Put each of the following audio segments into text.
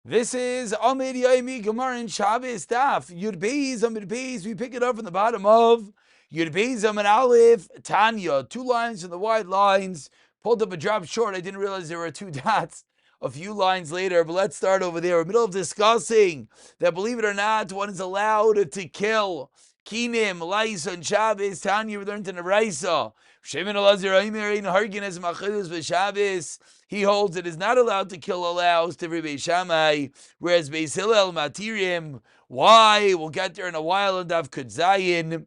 This is Amud Yomi Gemara in Shabbos Daf Yud Beis Amud Beis. We pick it up from the bottom of Yud Beis Amud Aleph Tanya. 2 lines in the wide lines. Pulled up a drop short. I didn't realize there were 2 dots a few lines later. But let's start over there. We're in the middle of discussing that, believe it or not, one is allowed to kill Kinim, Laisa, and Shabbos. Tanya, we learned in the Raisa. Shimon Elazar Aimer in Hargin as Machilus v'Shabbos. He holds it is not allowed to kill allows to Beis Shammai, whereas Beis Hillel Matirim. Why? We'll get there in a while. And Daf Kud Zayin.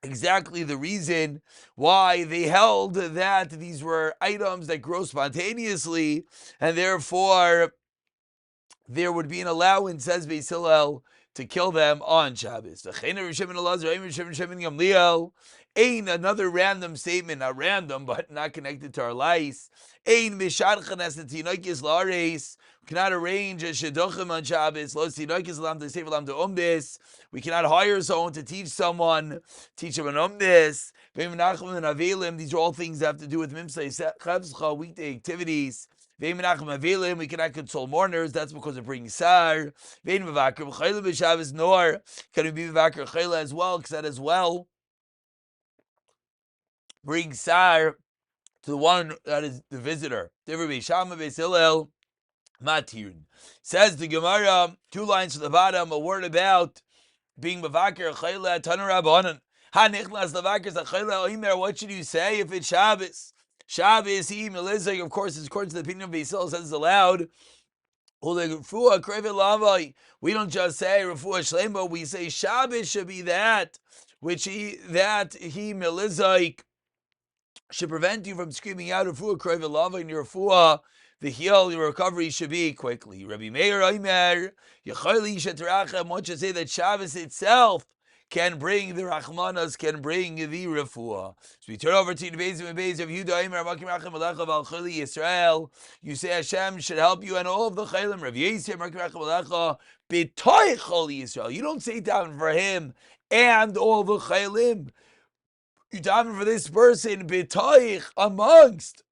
Exactly the reason why they held that these were items that grow spontaneously, and therefore there would be an allowance, says Beis Hillel, to kill them on Shabbos. Ain't another random statement, not random, but not connected to our lives. Ain't mishadchan as the tinoikis lares. We cannot arrange a shidduchim on Shabbos. Lo tinoikis lam to save lam to umdis. We cannot hire someone to teach someone, teach them an umdis. These are all things that have to do with mimsei chevscha, weekday activities. We cannot console mourners. That's because of bringing sar. Nor can we be mevaker chayla as well, because that as well brings sar to the one that is the visitor. Says the Gemara, 2 lines to the bottom, a word about being mevaker chayla tanarabanan. What should you say if it's Shabbos? Shabbos, of course, is according to the opinion of Beis Hillel, says it's allowed. We don't just say Rafua Shlema, we say Shabbos should be that which he Melizaik should prevent you from screaming out Rafua Kreva Lava in your Rafua. The heal, your recovery should be quickly. Rabbi Meir Omer, Yechayli Shetrachem, wants to say that Shabbos itself can bring the Rachmanas, can bring the Refuah. So we turn over to the base of Yehuda Omer, Makim Rachem Alecha Val Chayli Yisrael. You say Hashem should help you and all of the Chaylim. Rav Yisrael, Makim Rachem Alecha, B'toich Chayli Yisrael. You don't say down for him and all the Chaylim. You daven for this person, B'toich, amongst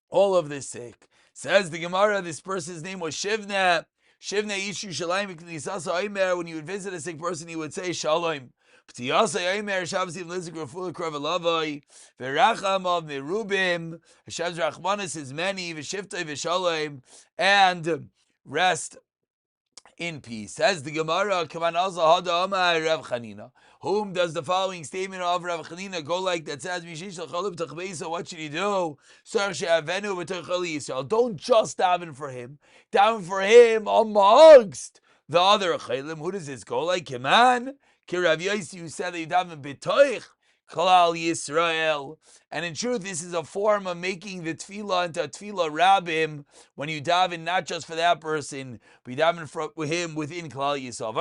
all of this sake. Says the Gemara, this person's name was Shivna. Shivna Ishu Shalayim Knisasa Omer. When you would visit a sick person, he would say Shalom. P'tiyasa Omer Shabbos Lizik Raful Kravalavai Veracham of Merubim. Hashem's Rachmanis is many. V'Shiftai V'Shalom, and rest in peace. Says the Gemara, Kaman Alza Hada Amar Rav Chanina. Whom does the following statement of Rav Chanina go like that? Says, what should he do? Don't just daven for him. Daven for him amongst the other chaylim. Who does this go like? Kiman? Kirav Yosi, who said that you daven b'toich Klal Yisrael. And in truth, this is a form of making the tefillah into a tefillah rabbim, when you daven not just for that person, but you daven for him within Klal Yisrael.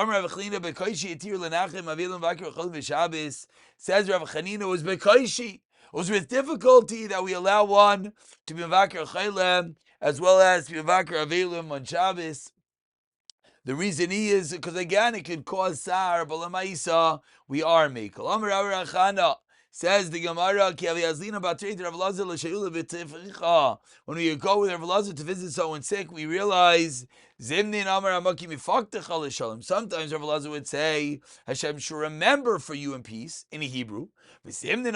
Says Rav Chanina, was bekaishi. It was with difficulty that we allow one to be mevaker chayla as well as to be mevaker avelim on Shabbos. The reason is because, again, it could cause sar, but lemaisa we are mekel. Amar Rachana, says the Gemara, when we go with Rav Elazar to visit someone sick, we realize sometimes Rav Elazar would say Hashem should remember for you in peace in Hebrew, which is in the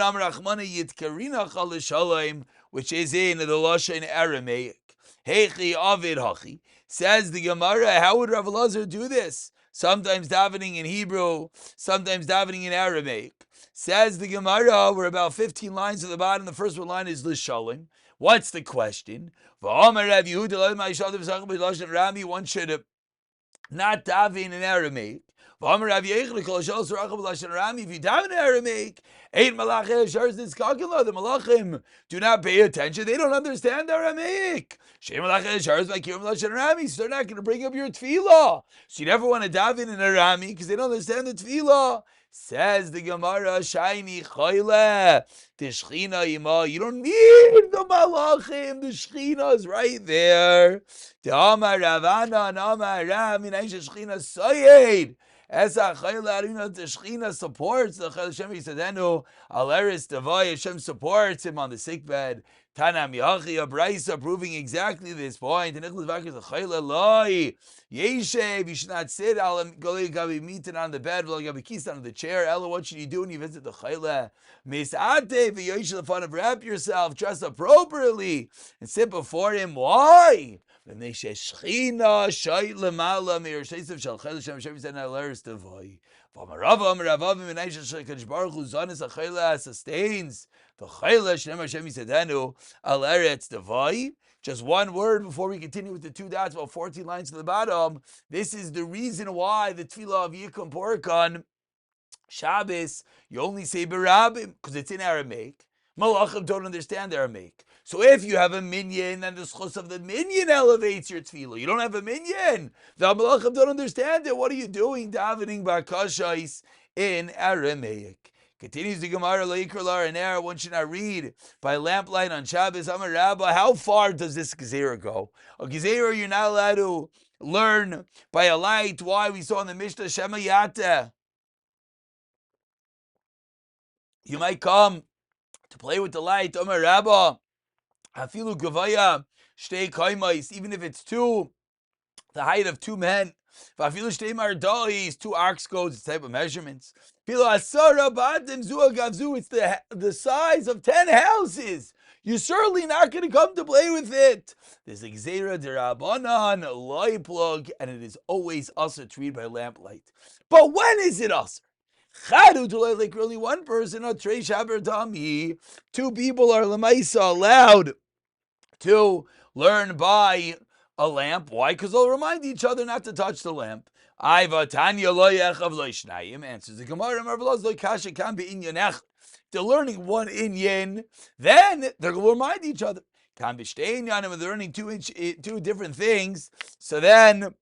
Lashon Aramaic. Heichi Avid Hachi. Says the Gemara, how would Rav Elazar do this? Sometimes davening in Hebrew, sometimes davening in Aramaic. Says the Gemara, we're about 15 lines at the bottom. The first one line is Lishalim. What's the question? One should not daven in Aramaic. If you daven in Aramaic, the Malachim do not pay attention. They don't understand Aramaic. So they're not going to bring up your tefillah. So you never want to daven in Aramaic because they don't understand the tefillah. Says the Gemara, Shaini Choyle, the Shechina Yima. You don't need the Malachim. The Shechina is right there. The Amar Ravana and Amar Ram in Aisha Shechina Sayed. Esa Chayla Arina, the Shechina supports the Hashem Yisadenu. Aleris Devay, Hashem supports him on the sickbed. Tanam Yachi, a brisa proving exactly this point. And Nicholas Vakis, a chayla loy. Yeshev, you should not sit on the bed, on the chair. Ella, what should you do when you visit the chayla? Misate, v'yoshel, fun of wrap yourself, dress appropriately, and sit before him. Why? Because sustains the chayla Shem Hashem Yisadenu al eretz devai. Just one word before we continue with the two dots, about 14 lines to the bottom. This is the reason why the tefillah of Yikum Porkan Shabbos, you only say berabim because it's in Aramaic. Malachim don't understand Aramaic. So if you have a minyan, then the schos of the minyan elevates your tefillah. You don't have a minyan. The malachim don't understand it. What are you doing davening bakashais in Aramaic? Continues the Gemara, Laikralar and Air, one should not read by lamplight on Shabbos. Amar Rabba, how far does this Gezerah go? A Gezerah you're not allowed to learn by a light. Why? We saw in the Mishnah, Shema Yata. You might come to play with the light. Amar Rabba, Hafilu Gavaya, Shtei Kaimais, even if it's the height of 2 men. Vafilu Shtei Mardalis, 2 ox goads, it's type of measurements. It's the size of 10 houses. You're certainly not going to come to play with it. There's a Gzeira Derabanan, a loy plug, and it is always usher to read by lamplight. But when is it usher? Like only one person, or Trey Shaber Dami, 2 people are Lamaisa allowed to learn by a lamp. Why? Because they'll remind each other not to touch the lamp. Aiva Tanya lo yechav lo shnayim, answers the Gemara. Marvelos lo kasha kan be inyan ech. They're learning one inyan, then they're going to remind each other. Kan be shtein yanim, they're learning 2 different things. So then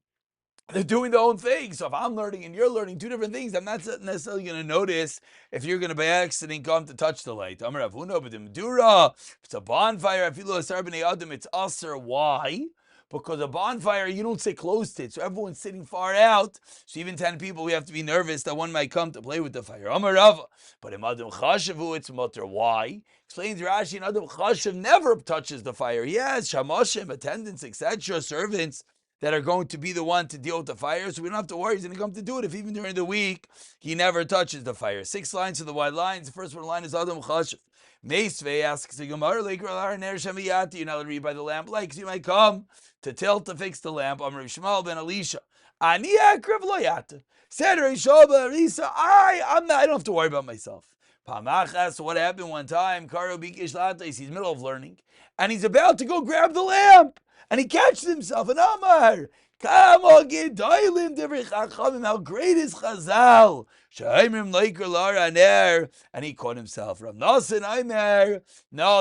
they're doing their own thing. So if I'm learning and you're learning 2 different things, I'm not necessarily going to notice if you're going to by accident come to touch the light. Amar Avuna b'dim dura. It's a bonfire. Afilu asar b'nei adam. It's aser. Why? Because a bonfire, you don't sit close to it. So everyone's sitting far out. So even 10 people, we have to be nervous that one might come to play with the fire. Amar Rava. But in Adam Chashavu, it's mutter. Why? Explains Rashi, in Adam Chashav never touches the fire. Yes, Shamashim, attendants, etc., servants that are going to be the one to deal with the fire. So we don't have to worry. He's going to come to do it if even during the week, he never touches the fire. 6 lines to the wide lines. The first one line is Adam Chashav. Meisvei asks the Gemara, you're not allowed to read by the lamp light, because you might come to tilt to fix the lamp. Amr Shmuel ben Elisha. Ani akriv lo yata. Said Rishon ben Elisa, I don't have to worry about myself. Pamachas, so what happened one time, Karo Bikish Latais, he's middle of learning, and he's about to go grab the lamp, and he catches himself, and Amar, how great is Chazal? And he caught himself. No,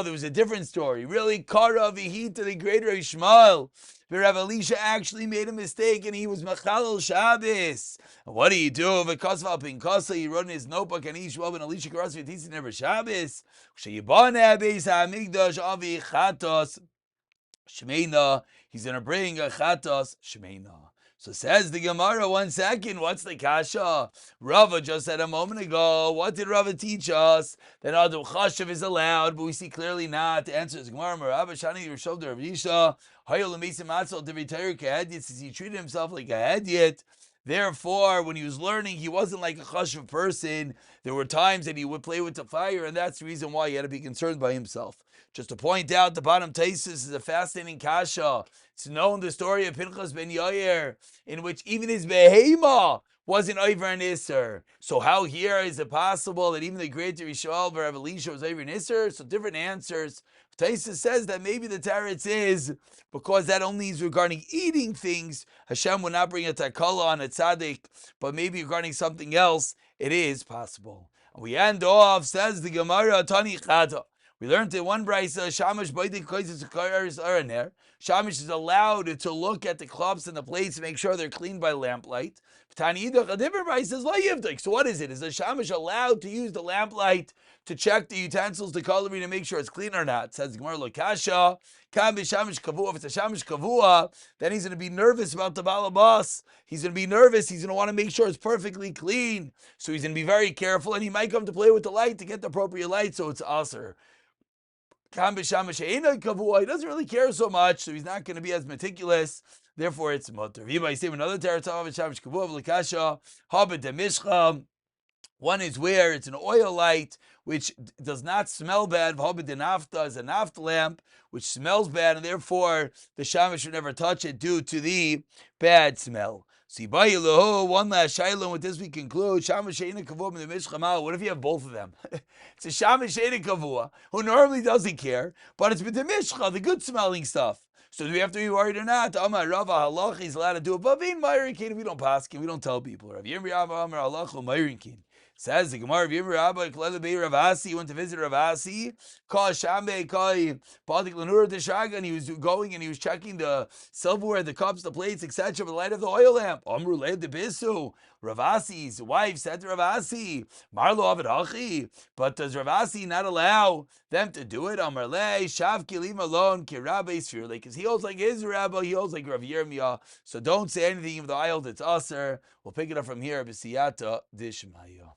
there was a different story. Really, Kara Vihita, the great Ishmael. Rav Elisha actually made a mistake and he was Machalal Shabbos. What do you do? V'kasval pinkasa, he wrote in his notebook, and Ishmael ben Elisha Karasi V'tisi never Shabbos. Sheyibane Beis HaMikdash Avi Chatos Shmeina. He's going to bring a Chatos Shmeina. So says the Gemara, 1 second, what's the kasha? Rava just said a moment ago, what did Rava teach us? That Adam Chashav is allowed, but we see clearly not. The answer is Gemara, Rava Shani Rishov de Rav Yisha, Hayol Lemeisim Atzal de V'Tayr Kehediet, since he treated himself like a Hediet. Therefore, when he was learning, he wasn't like a Chashav person. There were times that he would play with the fire, and that's the reason why he had to be concerned by himself. Just to point out, the bottom Taisus is a fascinating kasha. It's known the story of Pinchas ben Yair, in which even his behema wasn't over an Isser. So how here is it possible that even the great Rishon Rav Elisha was over an Isser? So different answers. Taisus says that maybe the teretz is because that only is regarding eating things. Hashem would not bring a takala on a tzaddik, but maybe regarding something else, it is possible. And we end off, says the Gemara, Tani Chata. We learned in one brisa, Shamash Baidik Koises Kayaris Araner. Shamash is allowed to look at the cups and the plates to make sure they're cleaned by lamplight. Tani Idach, a different brisa says La Yivdik. So what is it? Is the Shamash allowed to use the lamplight to check the utensils, the cutlery, to make sure it's clean or not? Says Gemara Lokasha. Kan be Shamash Kavua. If it's a Shamash Kavua, then he's going to be nervous about the balabas. He's going to be nervous. He's going to want to make sure it's perfectly clean. So he's going to be very careful, and he might come to play with the light to get the appropriate light, so it's aser. He doesn't really care so much, so he's not going to be as meticulous. Therefore, it's mutter. Another one is where it's an oil light which does not smell bad. Nafta is a naft lamp which smells bad, and therefore the shamash should never touch it due to the bad smell. One last shaila. With this we conclude. Shamash she'ena kavua in the mishchamal. What if you have both of them? It's a shamash she'ena kavua who normally doesn't care, but it's with the mishcha, the good smelling stuff. So do we have to be worried or not? Amar Rava halach, he's allowed to do it. But in Mayrinkin, we don't pass, we don't tell people. Rav Yirmi Rabba Amar halach Mayrinkin. Says the Gemara, Rav Yirmi Rabba Klele Bei Rav Asi, went to visit Rav Asi. Kal Shambe Kai Padik Lanur Deshaga, and he was going and he was checking the silverware, the cups, the plates, etc. with the light of the oil lamp. Amru Leid the Bisu. Rav Asi's wife said to Rav Asi, Marlo Avid Hachi. But does Rav Asi not allow them to do it? Amar Le Shav Kilim alone Kirabbe Sfirle, because he holds like his rabbi, he holds like Rav Yirmiyah. So don't say anything of the aisle that's usher. We'll pick it up from here. B'siyata Dishmaya.